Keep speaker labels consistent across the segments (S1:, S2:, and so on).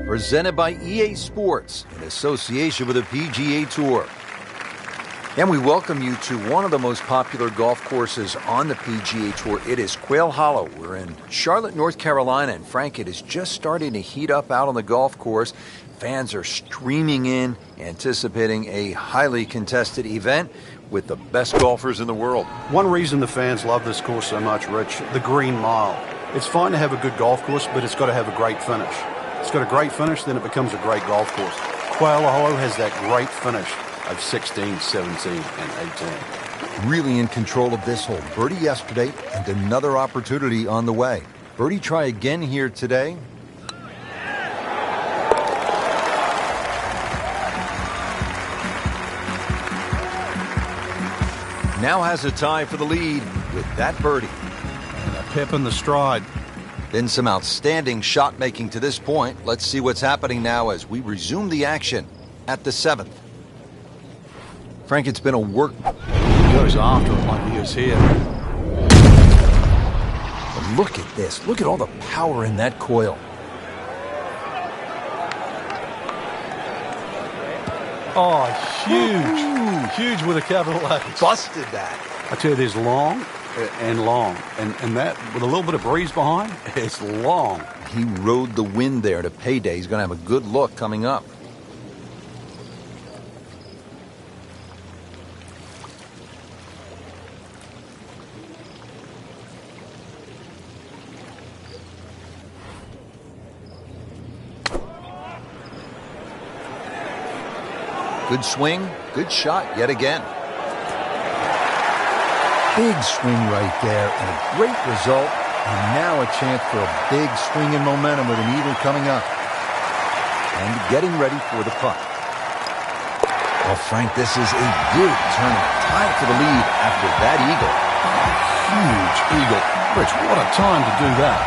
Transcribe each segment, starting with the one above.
S1: presented by EA Sports in association with the PGA Tour. And we welcome you to one of the most popular golf courses on the PGA Tour. It is Quail Hollow. We're in Charlotte, North Carolina, and Frank, it is just starting to heat up out on the golf course. Fans are streaming in, anticipating a highly contested event with the best golfers in the world.
S2: One reason the fans love this course so much, Rich, the Green Mile. It's fine to have a good golf course, but it's got to have a great finish. It's got a great finish, then it becomes a great golf course. Quail Hollow has that great finish of 16, 17, and 18.
S1: Really in control of this hole. Birdie yesterday and another opportunity on the way. Birdie try again here today. Now has a tie for the lead with that birdie.
S2: And a pep in the stride.
S1: Been some outstanding shot making to this point. Let's see what's happening now as we resume the action at the 7th. Frank, it's been a work.
S2: He goes after it like he is here.
S1: But look at this. Look at all the power in that coil.
S2: Oh, huge. Huge with a capital H.
S1: Busted that.
S2: I tell you, there's long and long. And that, with a little bit of breeze behind, it's long.
S1: He rode the wind there to payday. He's going to have a good look coming up. Good swing, good shot yet again. Big swing right there and a great result. And now a chance for a big swing in momentum with an eagle coming up. And getting ready for the putt. Well, Frank, this is a good tournament. Time for the lead after that eagle.
S2: Huge eagle. Rich, what a time to do that.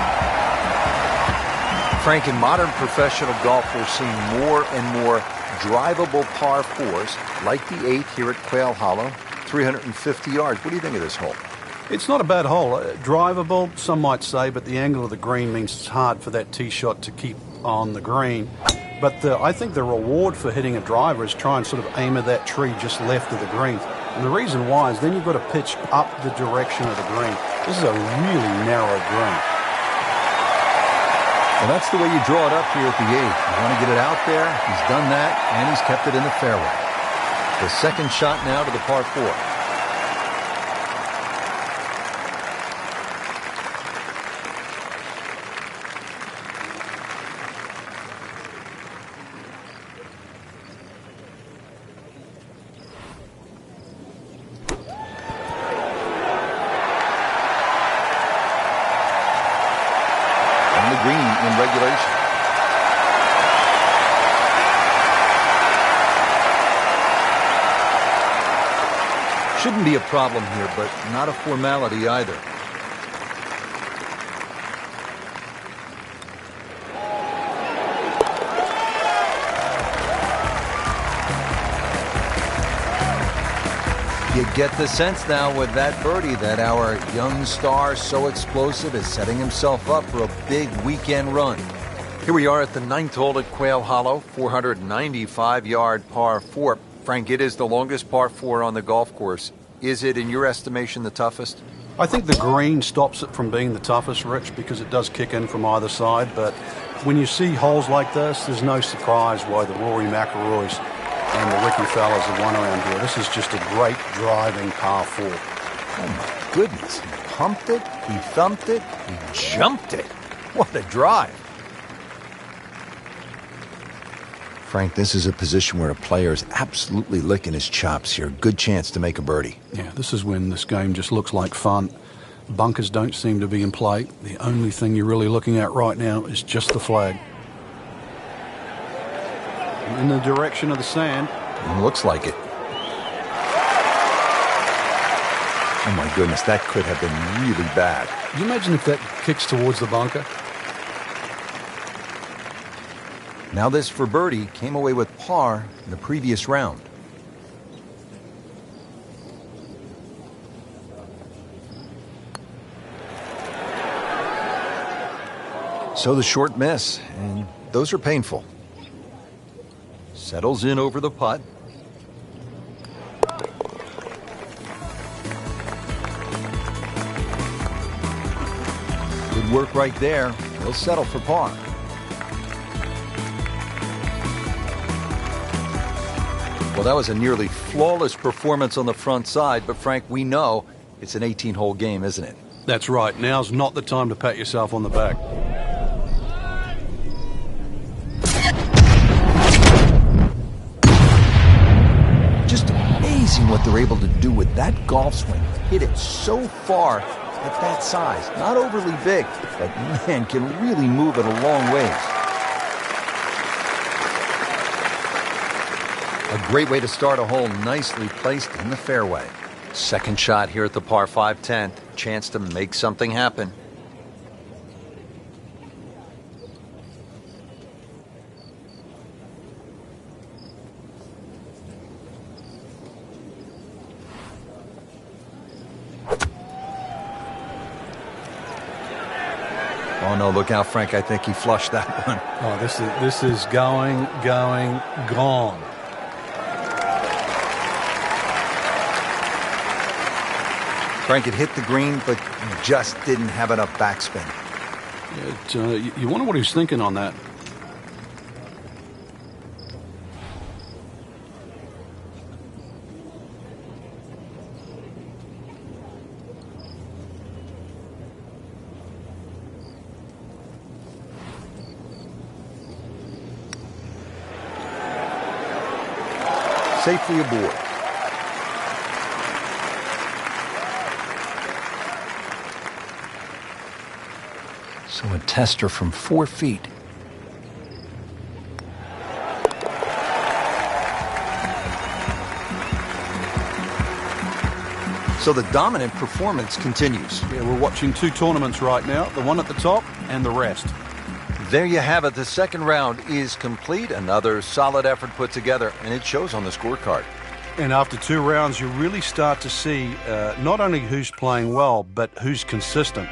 S1: Frank, in modern professional golf, we're seeing more and more drivable par 4s, like the 8th here at Quail Hollow, 350 yards. What do you think of this hole?
S2: It's not a bad hole. Drivable, some might say, but the angle of the green means it's hard for that tee shot to keep on the green. But I think the reward for hitting a driver is try and sort of aim at that tree just left of the green. And the reason why is then you've got to pitch up the direction of the green. This is a really narrow green.
S1: Well, that's the way you draw it up here at the 8th. You want to get it out there. He's done that, and he's kept it in the fairway. The second shot now to the par 4. Green in regulation. Shouldn't be a problem here, but not a formality either. You get the sense now with that birdie that our young star, so explosive, is setting himself up for a big weekend run. Here we are at the 9th hole at Quail Hollow, 495-yard par 4. Frank, it is the longest par 4 on the golf course. Is it, in your estimation, the toughest?
S2: I think the green stops it from being the toughest, Rich, because it does kick in from either side. But when you see holes like this, there's no surprise why the Rory McIlroys and the Ricky fellas have won around here. This is just a great driving par 4.
S1: Oh, my goodness. He pumped it, he thumped it, he jumped it. What a drive. Frank, this is a position where a player is absolutely licking his chops here. Good chance to make a birdie.
S2: Yeah, this is when this game just looks like fun. Bunkers don't seem to be in play. The only thing you're really looking at right now is just the flag. In the direction of the sand.
S1: It looks like it. Oh my goodness, that could have been really bad.
S2: Can you imagine if that kicks towards the bunker?
S1: Now this for birdie, came away with par in the previous round. So the short miss, and those are painful. settles in over the putt. Good work right there. He'll settle for par. Well, that was a nearly flawless performance on the front side, but Frank, we know it's an 18-hole game, isn't it?
S2: That's right. Now's not the time to pat yourself on the back.
S1: Just amazing what they're able to do with that golf swing. Hit it so far at that size. Not overly big, but man, can really move it a long ways. A great way to start a hole, nicely placed in the fairway. Second shot here at the par 5 10th. Chance to make something happen. Oh no, look out, Frank. I think he flushed that one.
S2: Oh, this is going, gone.
S1: Frank had hit the green, but just didn't have enough backspin.
S2: You wonder what he was thinking on that.
S1: Safely aboard. So a tester from 4 feet. So the dominant performance continues.
S2: Yeah, we're watching 2 tournaments right now, the one at the top and the rest.
S1: There you have it. The second round is complete. Another solid effort put together, and it shows on the scorecard.
S2: And after 2 rounds, you really start to see not only who's playing well, but who's consistent.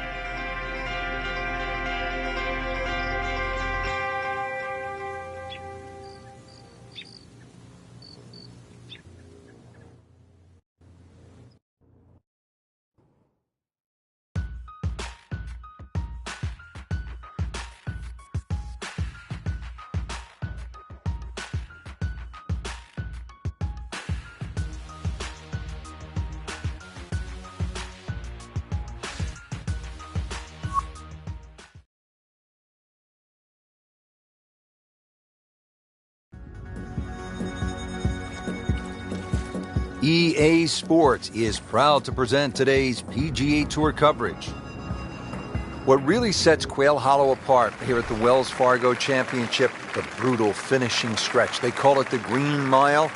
S1: EA Sports is proud to present today's PGA Tour coverage. What really sets Quail Hollow apart here at the Wells Fargo Championship, the brutal finishing stretch. They call it the Green Mile,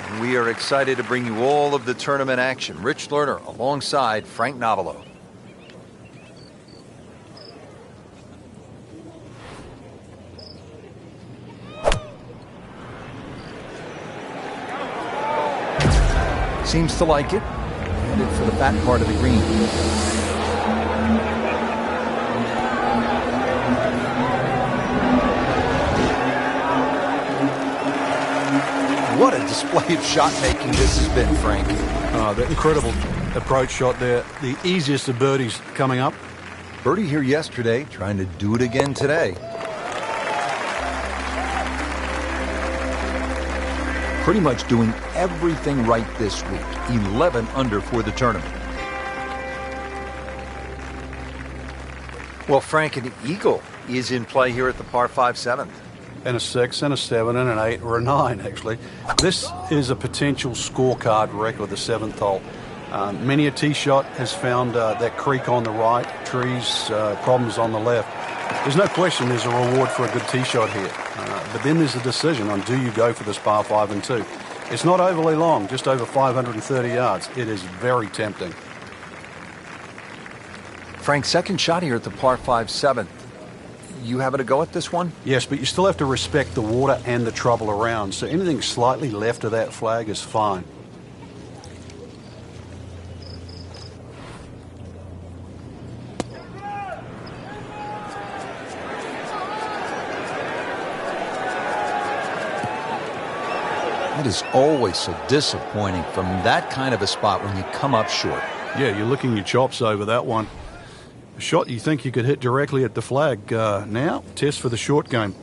S1: and we are excited to bring you all of the tournament action. Rich Lerner alongside Frank Novello. Seems to like it. Headed for the back part of the green. What a display of shot making this has been, Frank.
S2: Oh, that incredible approach shot there. The easiest of birdies coming up.
S1: Birdie here yesterday, trying to do it again today. Pretty much doing everything right this week. 11 under for the tournament. Well, Frank, an eagle is in play here at the par 5 7th.
S2: And a 6 and a 7 and an 8 or a 9, actually. This is a potential scorecard record, the 7th hole. Many a tee shot has found that creek on the right, trees, problems on the left. There's no question there's a reward for a good tee shot here. But then there's a decision on do you go for this par 5 and 2. It's not overly long, just over 530 yards. It is very tempting.
S1: Frank, second shot here at the par 5 7th. You having a go at this one?
S2: Yes, but you still have to respect the water and the trouble around. So anything slightly left of that flag is fine.
S1: That is always so disappointing from that kind of a spot when you come up short.
S2: Yeah, you're licking your chops over that one. A shot you think you could hit directly at the flag. Now, test for the short game.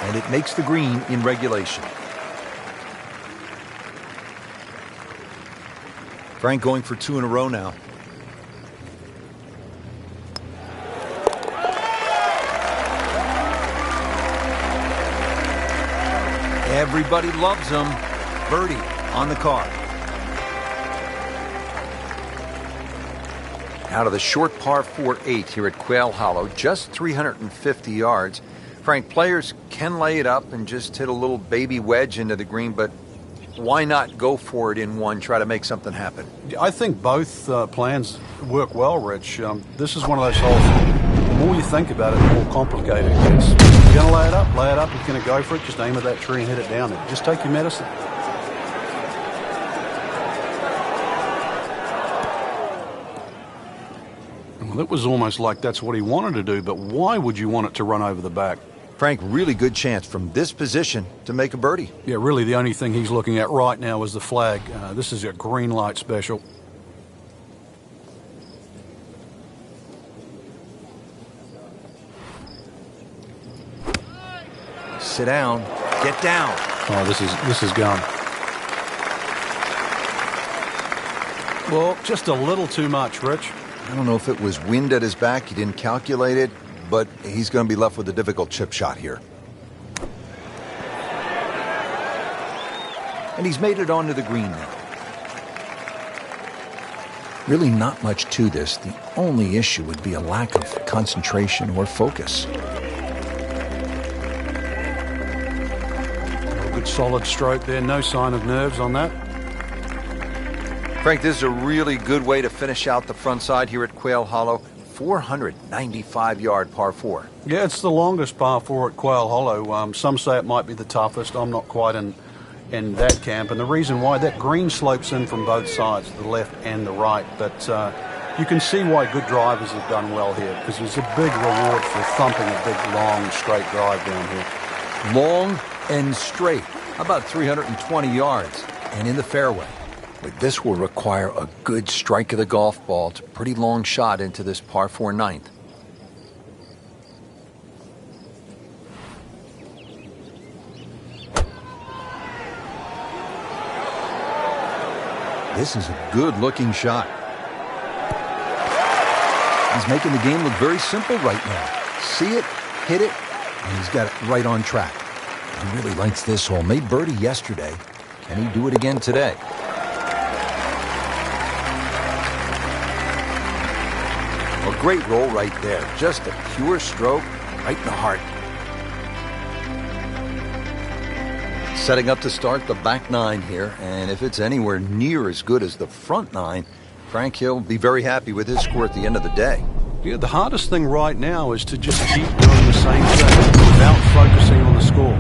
S1: And it makes the green in regulation. Frank going for 2 in a row now. Everybody loves him. Birdie on the card. Out of the short par 4-8 here at Quail Hollow, just 350 yards. Frank, players can lay it up and just hit a little baby wedge into the green, but why not go for it in one, try to make something happen?
S2: I think both plans work well, Rich. This is one of those holes, the more you think about it, the more complicated it gets. You're going to lay it up, you're going to go for it, just aim at that tree and hit it down there. Just take your medicine. Well, it was almost like that's what he wanted to do, but why would you want it to run over the back?
S1: Frank, really good chance from this position to make a birdie.
S2: Yeah, really the only thing he's looking at right now is the flag. This is a green light special.
S1: Sit down. Get down.
S2: Oh, this is gone. Well, just a little too much, Rich.
S1: I don't know if it was wind at his back. He didn't calculate it, but he's going to be left with a difficult chip shot here. And he's made it onto the green now. Really not much to this. The only issue would be a lack of concentration or focus.
S2: Good solid stroke there. No sign of nerves on that.
S1: Frank, this is a really good way to finish out the front side here at Quail Hollow. 495-yard par 4.
S2: Yeah, it's the longest par 4 at Quail Hollow. Some say it might be the toughest. I'm not quite in that camp. And the reason why, that green slopes in from both sides, the left and the right. But you can see why good drivers have done well here, because there's a big reward for thumping a big, long, straight drive down here.
S1: Long and straight, about 320 yards, and in the fairway. But this will require a good strike of the golf ball. It's a pretty long shot into this par 4 ninth. This is a good-looking shot. He's making the game look very simple right now. See it, hit it, and he's got it right on track. He really likes this hole. Made birdie yesterday. Can he do it again today? A great roll right there. Just a pure stroke right in the heart. Setting up to start the back 9 here, and if it's anywhere near as good as the front 9, Frank Hill will be very happy with his score at the end of the day.
S2: Yeah, the hardest thing right now is to just keep doing the same thing without focusing on the score.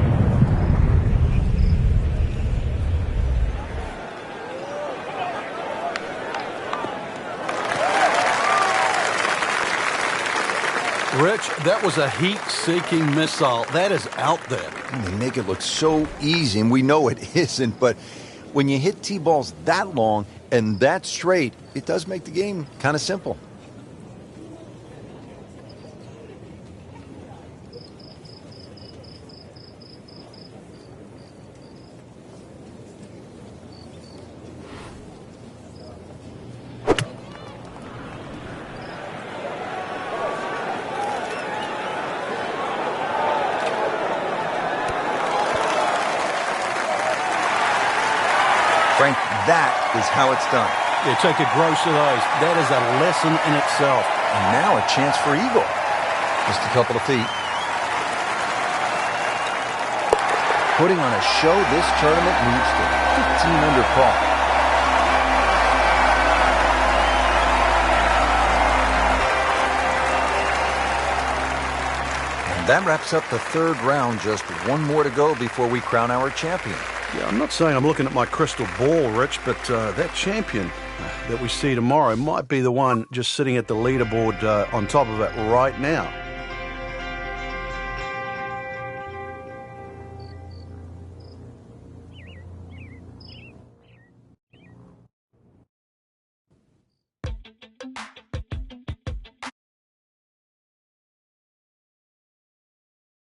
S2: Rich, that was a heat-seeking missile. That is out there.
S1: And they make it look so easy, and we know it isn't, but when you hit T-balls that long and that straight, it does make the game kind of simple. Frank, that is how it's done.
S2: Yeah, take a gross of those. That is a lesson in itself.
S1: And now a chance for eagle. Just a couple of feet. Putting on a show, this tournament moves to 15 under par. And that wraps up the third round. Just one more to go before we crown our champion.
S2: Yeah, I'm not saying I'm looking at my crystal ball, Rich, but that champion, that we see tomorrow might be the one just sitting at the leaderboard on top of it right now.